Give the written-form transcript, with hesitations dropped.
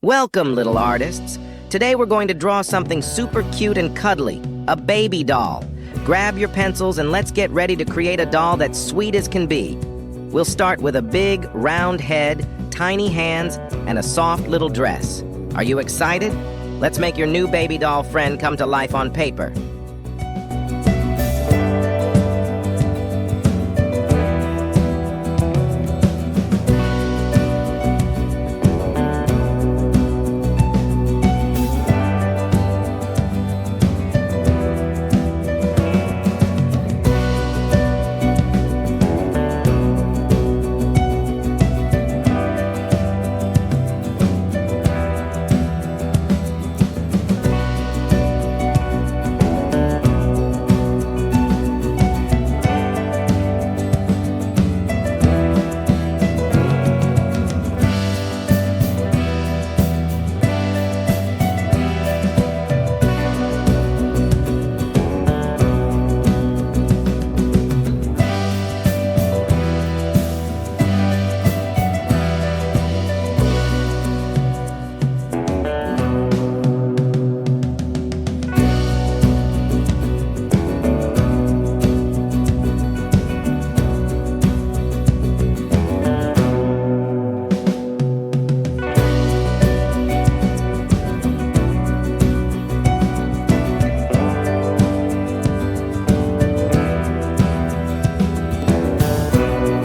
Welcome, little artists. Today we're going to draw something super cute and cuddly, a baby doll. Grab your pencils and let's get ready to create a doll that's sweet as can be. We'll start with a big, round head, tiny hands, and a soft little dress. Are you excited? Let's make your new baby doll friend come to life on paper.